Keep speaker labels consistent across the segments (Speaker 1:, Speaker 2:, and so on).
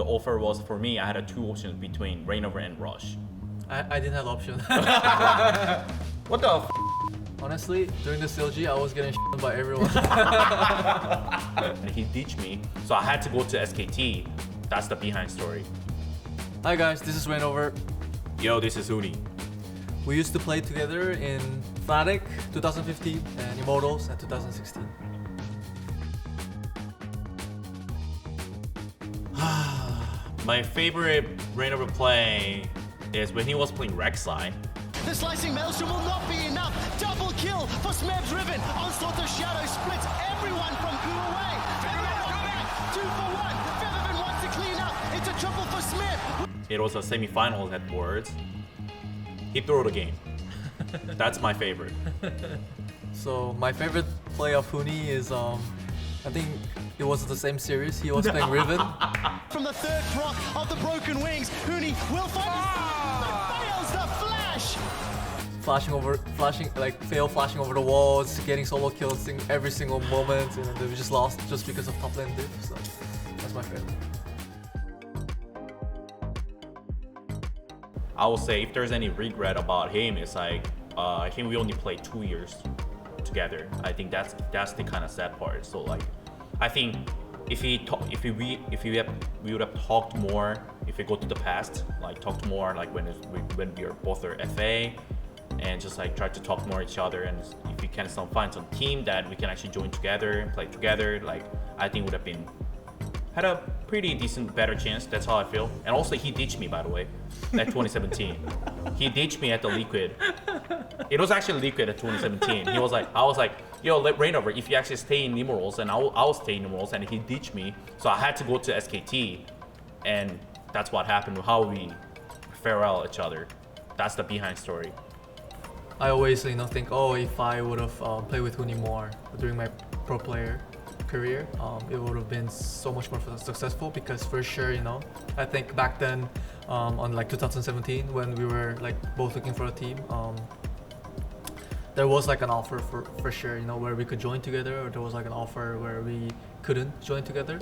Speaker 1: the offer was for me, I had two options between Reignover and Rush.
Speaker 2: I didn't have option.
Speaker 1: What the f?
Speaker 2: Honestly, during the CLG, I was getting by everyone.
Speaker 1: And he ditched me, so I had to go to SKT. That's the behind story.
Speaker 2: Hi guys, this is Reignover.
Speaker 1: Yo, this is Huni.
Speaker 2: We used to play together in Fnatic 2015 and Immortals in 2016.
Speaker 1: My favorite Reignover play is when he was playing Rek'Sai.
Speaker 3: The slicing maelstrom will not be enough. Double kill for Smeb's Riven. Onslaught of Shadow splits everyone from Gu away. Featherman 2 for 1. Featherman wants to clean up. It's a triple for Smeb.
Speaker 1: It was a semi-finals at Worlds. He threw the game. That's my favorite.
Speaker 2: So my favorite play of Huni is I think it was the same series. He was playing Riven.
Speaker 3: From the third proc of the broken wings, Huni will find but fails the flash.
Speaker 2: flashing over the walls, getting solo kills in every single moment, and then we just lost just because of top lane diff. So that's my favorite.
Speaker 1: I will say if there's any regret about him, it's like I think we only played 2 years together. I think that's the kind of sad part. So like, I think if we would have talked more, if we go to the past, like talked more, like when we are both are FA, and just like try to talk more each other, and if we can find some team that we can actually join together and play together, like I think would have been had a pretty decent, better chance. That's how I feel. And also, he ditched me, by the way, at 2017. He ditched me at the Liquid. It was actually Liquid at 2017. I was like, yo, let Reignover, if you actually stay in Immortals, and I'll stay in Immortals, and he ditched me. So I had to go to SKT, and that's what happened, how we farewell each other. That's the behind story.
Speaker 2: I always think, oh, if I would have played with Huni more during my pro player career, it would have been so much more successful, because for sure, I think back then on like 2017 when we were like both looking for a team, there was like an offer for sure, where we could join together, or there was like an offer where we couldn't join together.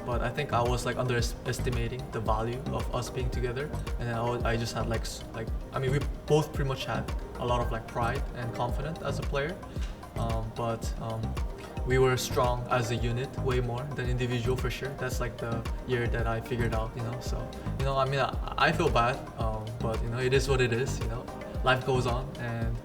Speaker 2: But I think I was like underestimating the value of us being together, and then I just had we both pretty much had a lot of like pride and confidence as a player, but we were strong as a unit way more than individual for sure. That's like the year that I figured out, So, I feel bad, but it is what it is, Life goes on, and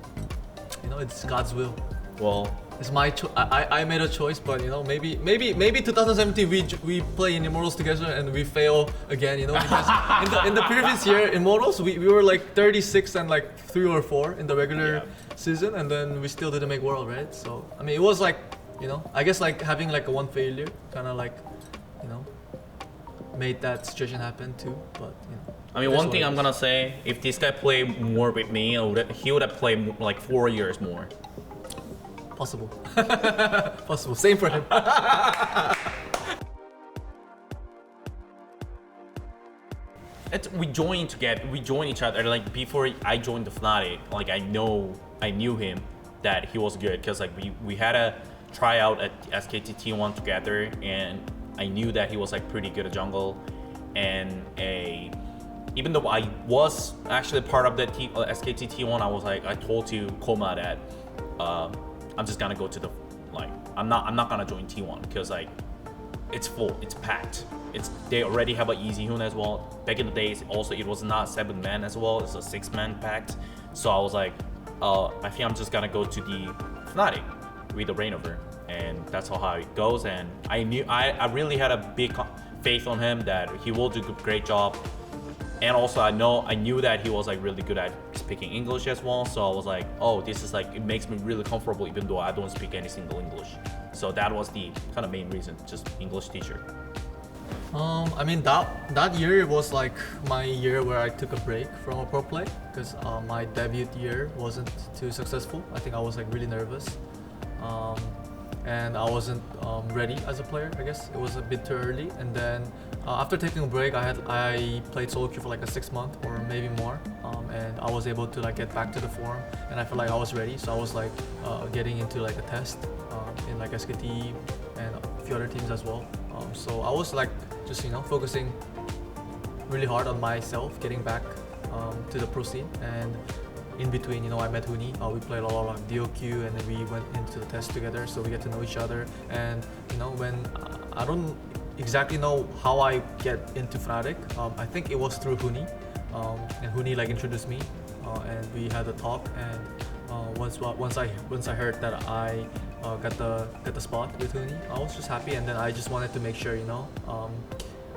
Speaker 2: it's God's will.
Speaker 1: Well,
Speaker 2: it's my I made a choice, but maybe 2017 we play in Immortals together and we fail again, because in the previous year Immortals we were like 36 and like 3 or 4 in the regular season, and then we still didn't make World, right? So it was like, I guess like having like a one failure kind of like, made that situation happen too. But
Speaker 1: one thing I'm gonna say, if this guy played more with me, he would have played like 4 years more.
Speaker 2: Possible. Possible. Same for him.
Speaker 1: We joined together. We joined each other. Like before I joined the Fnatic, like I knew him that he was good, because like we had a tryout at SKT T1 together, and I knew that he was like pretty good at jungle, and even though I was actually part of the SKT T1, I told you Koma that I'm just gonna go to the I'm not gonna join T1, because like it's full, it's packed. They already have an easy Huni as well. Back in the days, also it was not 7-man as well, it's a 6-man packed. So I was like, I think I'm just gonna go to the Fnatic with the Reignover, and that's how it goes. And I really had a big faith on him that he will do a great job. And also I knew that he was like really good at speaking English as well. So I was like, oh, this is like, it makes me really comfortable even though I don't speak any single English. So that was the kind of main reason, just English teacher.
Speaker 2: That year was like my year where I took a break from a pro play, because my debut year wasn't too successful. I think I was like really nervous. and I wasn't ready as a player. I guess it was a bit too early. And then after taking a break, I played solo queue for like a 6 month or maybe more, and I was able to like get back to the form, and I felt like I was ready. So I was like getting into like a test in like SKT and a few other teams as well. So I was like just focusing really hard on myself, getting back to the pro scene. And in between, I met Huni. We played a lot of DOQ, and then we went into the test together, so we get to know each other. And when I don't exactly know how I get into Fnatic, I think it was through Huni, and Huni like introduced me, and we had a talk. And once I heard that I got the spot with Huni, I was just happy. And then I just wanted to make sure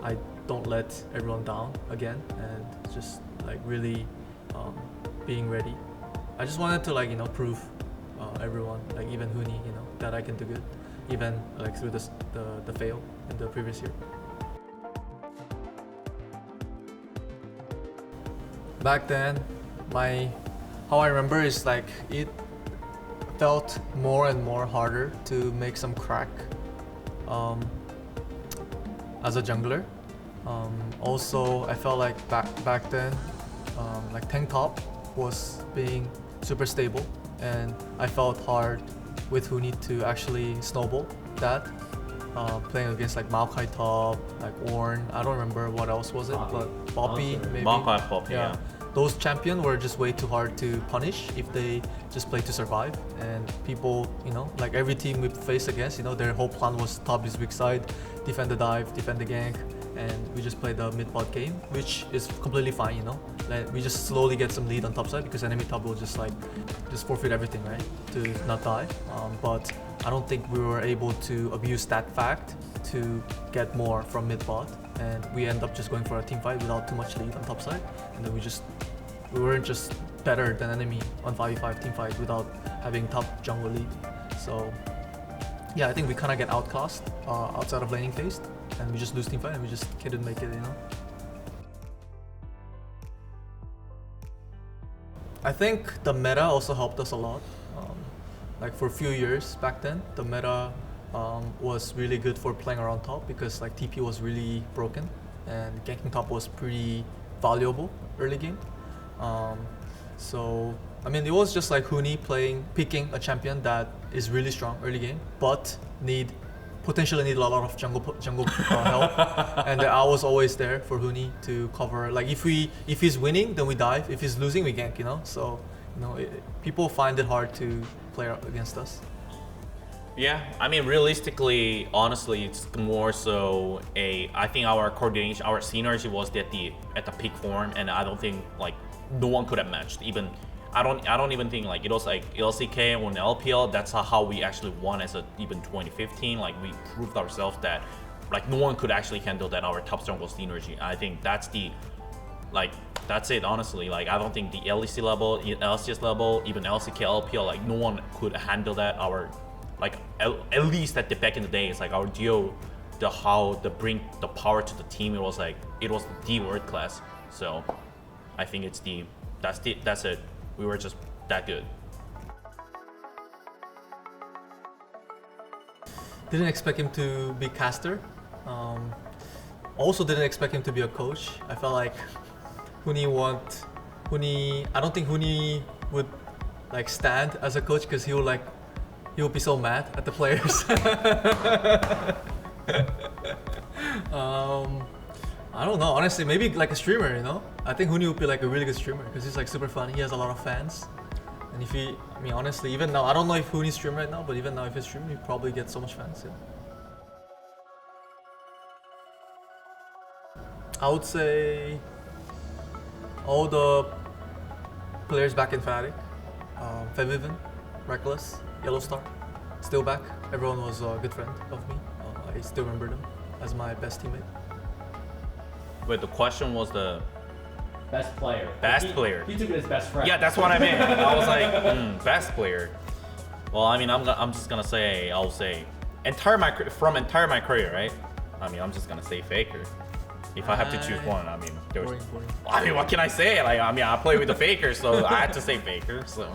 Speaker 2: I don't let everyone down again, and just like really being ready. I just wanted to like prove everyone, like even Huni, that I can do good, even like through the fail in the previous year. Back then, how I remember is like it felt more and more harder to make some crack as a jungler. Also, I felt like back then, like tank top was being super stable, and I felt hard with Huni to actually snowball that. Playing against like Maokai top, like Ornn, I don't remember what else was it, but Poppy maybe.
Speaker 1: Maokai Poppy, yeah.
Speaker 2: Those champions were just way too hard to punish if they just play to survive. And people, like every team we faced against, their whole plan was top is weak side, defend the dive, defend the gank, and we just play the mid bot game, which is completely fine, Like we just slowly get some lead on top side because enemy top will just forfeit everything, right, to not die. But I don't think we were able to abuse that fact to get more from mid bot, and we end up just going for a team fight without too much lead on top side, and then we weren't just better than enemy on 5v5 team fight without having top jungle lead. So yeah, I think we kind of get outclassed outside of laning phase, and we just lose team fight, and we just couldn't make it, I think the meta also helped us a lot. Like for a few years back then, the meta was really good for playing around top because like TP was really broken, and ganking top was pretty valuable early game. So I mean, it was just like Huni picking a champion that is really strong early game, but potentially need a lot of jungle help, and I was always there for Huni to cover. Like if he's winning, then we dive. If he's losing, we gank. So people find it hard to play against us.
Speaker 1: Yeah, I mean, realistically, honestly, it's more so I think our coordination, our synergy was at the peak form, and I don't think like no one could have matched. Even I don't even think like it was like LCK or LPL. That's how we actually won as even 2015. Like we proved ourselves that like no one could actually handle that our top jungle synergy. I think that's it, honestly. Like I don't think the LEC level, LCS level, even LCK, LPL, like no one could handle that. Our like at least at the back in the day, it's like our duo, how to bring the power to the team. It was the world class. So I think that's it. We were just that good.
Speaker 2: Didn't expect him to be caster. Also didn't expect him to be a coach. I felt like I don't think Huni would like stand as a coach because he would be so mad at the players. I don't know, honestly, maybe like a streamer, I think Huni would be like a really good streamer because he's like super funny, he has a lot of fans. And honestly, even now, I don't know if Huni's streaming right now, but even now if he's streaming, he probably gets so much fans, yeah. I would say all the players back in Fnatic, Feviven, Reckless, Yellowstar, still back. Everyone was a good friend of me. I still remember them as my best teammate.
Speaker 1: Wait, the question was the
Speaker 4: best player.
Speaker 1: Player.
Speaker 4: He took it as best friend.
Speaker 1: Yeah, that's what I meant. I was like, best player. Well, I mean, I'm just gonna say, I'll say, entire my career, right? I mean, I'm just gonna say Faker. If I have to choose one, I mean,
Speaker 2: Boring.
Speaker 1: I mean, what can I say? Like, I mean, I play with the Faker, so I had to say Faker. So.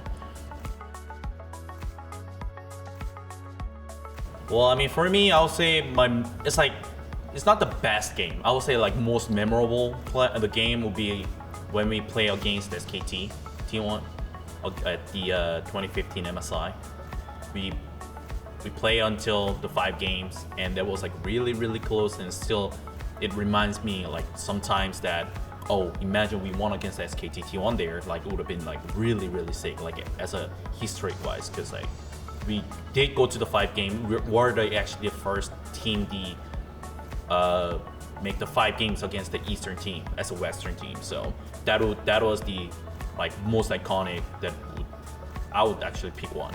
Speaker 1: Well, I mean, for me, I would say it's not the best game. I would say like most memorable the game would be when we play against SKT T1 at the 2015 MSI. We play until the 5 games, and that was like really close, and still it reminds me like sometimes that, oh, imagine we won against SKT T1 there, like it would have been like really sick, like as a history wise, because like we did go to the 5 game. We're actually the first team make the 5 games against the Eastern team as a Western team. So that was the like most iconic that I would actually pick one.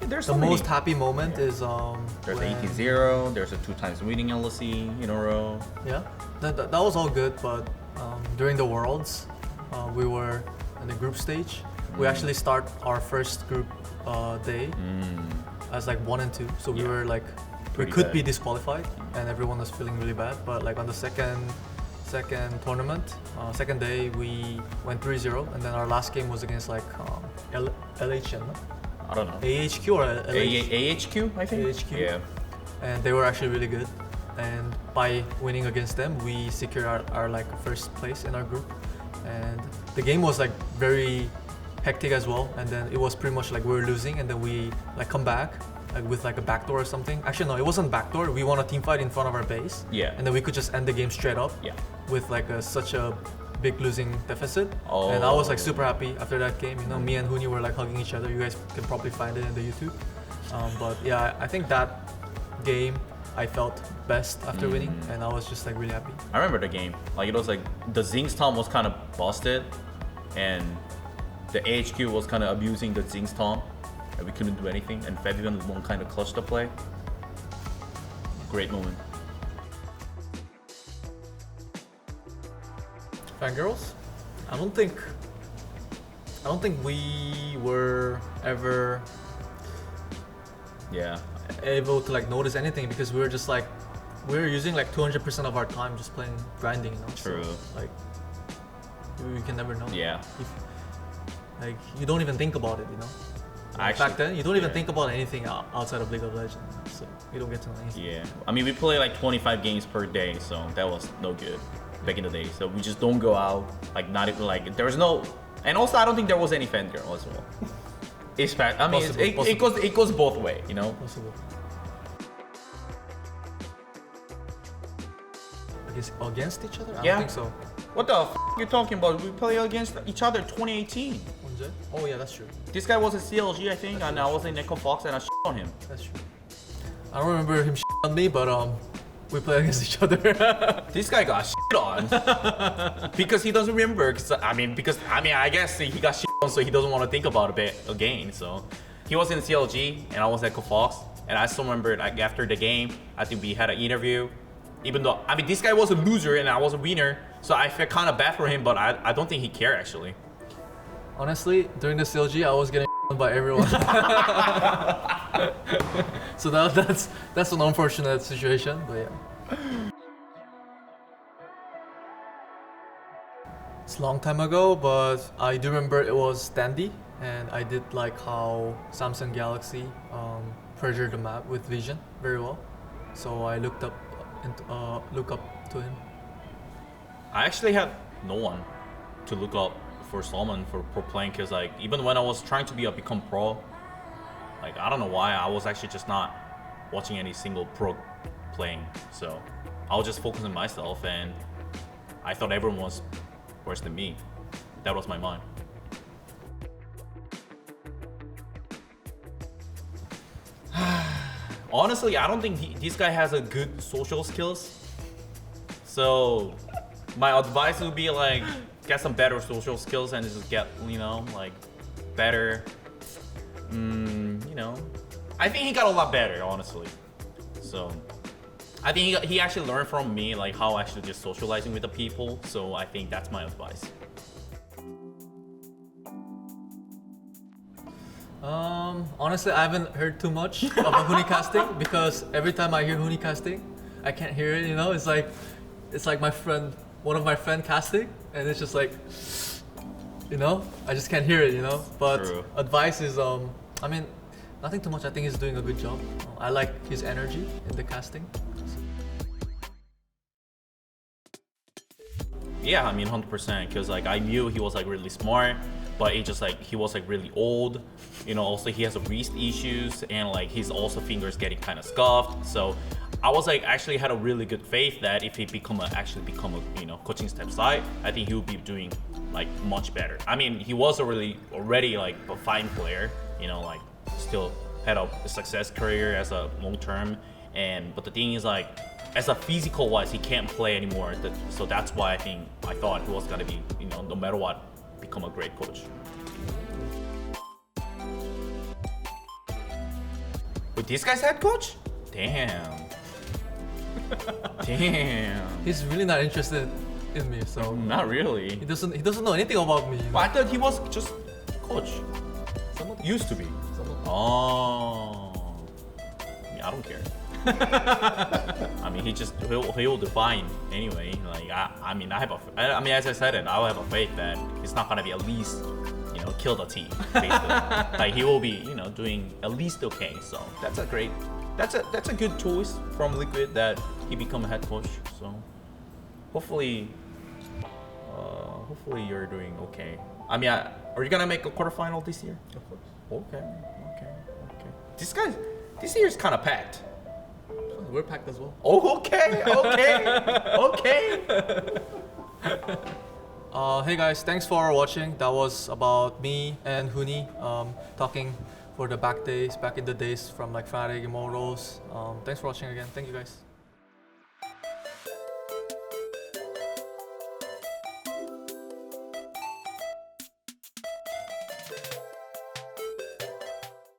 Speaker 5: There's
Speaker 2: The
Speaker 5: so many.
Speaker 2: most happy moment is
Speaker 5: There's
Speaker 2: when-
Speaker 5: 18-0. There's a 2 times winning LEC in a row.
Speaker 2: Yeah, that was all good, but during the Worlds, we were in the group stage. We actually start our first group day as like 1 and 2, so we
Speaker 1: Yeah.
Speaker 2: were like we
Speaker 1: Pretty
Speaker 2: could
Speaker 1: bad.
Speaker 2: be disqualified, and everyone was feeling really bad. But like on the second tournament, second day, we went 3-0, and then our last game was against like LHN, no?
Speaker 1: I don't know.
Speaker 2: AHQ or LH?
Speaker 1: AHQ, I think.
Speaker 2: AHQ.
Speaker 1: Yeah.
Speaker 2: And they were actually really good. And by winning against them, we secured our like first place in our group. And the game was like very hectic as well. And then it was pretty much like we were losing, and then we like come back like with like a backdoor or something. Actually, no, it wasn't backdoor. We won a team fight in front of our base.
Speaker 1: Yeah.
Speaker 2: And then we could just end the game straight up.
Speaker 1: Yeah.
Speaker 2: With like such a big losing deficit. And I was like super happy after that game. You know, me and Huni were like hugging each other. You guys can probably find it in the YouTube. But yeah, I think that game I felt best after winning, and I was just like really happy.
Speaker 1: I remember the game. Like it was like the Zing's Tom was kind of busted, and the AHQ was kind of abusing the Zing's Tom, and we couldn't do anything. And Fabian won kind of clutch the play. Great moment.
Speaker 2: Fangirls? I don't think we were ever
Speaker 1: Yeah.
Speaker 2: able to like notice anything, because we were just like we were using like 200% of our time just playing grinding, you know.
Speaker 1: True.
Speaker 2: So, like we can never know.
Speaker 1: Yeah.
Speaker 2: If, like you don't even think about it, you know.
Speaker 1: Actually,
Speaker 2: Back then, you don't even
Speaker 1: yeah.
Speaker 2: think about anything outside of League of Legends, so you don't get to know anything.
Speaker 1: Yeah. I mean, we play like 25 games per day, so that was no good back in the day. So we just don't go out. Like not even like there was no, and also I don't think there was any fangirl as well. It's fact. I mean,
Speaker 2: Possible.
Speaker 1: it goes both way, you know.
Speaker 2: Possible. Against each other? I
Speaker 1: Yeah.
Speaker 2: don't think so.
Speaker 1: What the f you talking about? We play against each other 2018.
Speaker 2: 언제? Oh yeah, that's true.
Speaker 1: This guy was a CLG, I think, and I was in Echo Fox, and I shit on him.
Speaker 2: That's true. I don't remember him on me, but we play against each other.
Speaker 1: This guy got shit on because he doesn't remember. I guess he got shit on, so he doesn't want to think about it again. So he was in CLG, and I was at Echo Fox, and I still remember like after the game, I think we had an interview. Even though this guy was a loser and I was a winner, so I felt kind of bad for him, but I don't think he cared actually.
Speaker 2: Honestly, during the CLG, I was getting by everyone. So that's an unfortunate situation, but yeah. It's a long time ago, but I do remember it was Dandy, and I did like how Samsung Galaxy pressured the map with vision very well. So I look up to him.
Speaker 1: I actually had no one to look up for Salman for pro playing, because like even when I was trying to become pro, like I don't know why I was actually just not watching any single pro playing. So I was just focusing on myself, and I thought everyone was worse than me. That was my mind. Honestly, I don't think this guy has a good social skills. So my advice would be like get some better social skills and just get, like better. I think he got a lot better, honestly. So I think he actually learned from me like how actually just socializing with the people. So I think that's my advice.
Speaker 2: Honestly, I haven't heard too much about Huni casting, because every time I hear Huni casting, I can't hear it. You know, it's like one of my friend casting, and it's just like, I just can't hear it. But
Speaker 1: True.
Speaker 2: advice is, Nothing too much. I think he's doing a good job. I like his energy in the casting.
Speaker 1: Yeah, I mean 100%, because like I knew he was like really smart, but it just like he was like really old. You know, also he has a wrist issues, and like his also fingers getting kind of scuffed. So I was like actually had a really good faith that if he actually become a, you know, coaching step side, I think he would be doing like much better. I mean, he was already like a fine player, you know, like still had a success career as a long term, but the thing is like, as a physical wise, he can't play anymore. So that's why I thought he was gonna be, you know, no matter what, become a great coach. Wait, this guy's head coach? Damn. Damn.
Speaker 2: He's really not interested in me, so
Speaker 1: Not really.
Speaker 2: he doesn't know anything about me. You know?
Speaker 1: But I thought he was just coach.
Speaker 2: Someone-
Speaker 1: Used to be.
Speaker 2: someone-
Speaker 1: Oh. I mean, I don't care. I mean, he'll define anyway. Like I mean, as I said it, I will have a faith that he's not gonna be at least, you know, kill the team. Basically. Like he will be, you know, doing at least okay. So that's a good choice from Liquid that he become a head coach. So hopefully you're doing okay. I mean, are you gonna make a quarterfinal this year?
Speaker 2: Of course.
Speaker 1: Okay. This year's kind of packed.
Speaker 2: We're packed as well.
Speaker 1: Oh, okay.
Speaker 2: Hey guys, thanks for watching. That was about me and Huni talking for the back in the days from like Fnatic, Immortals. Thanks for watching again. Thank you guys.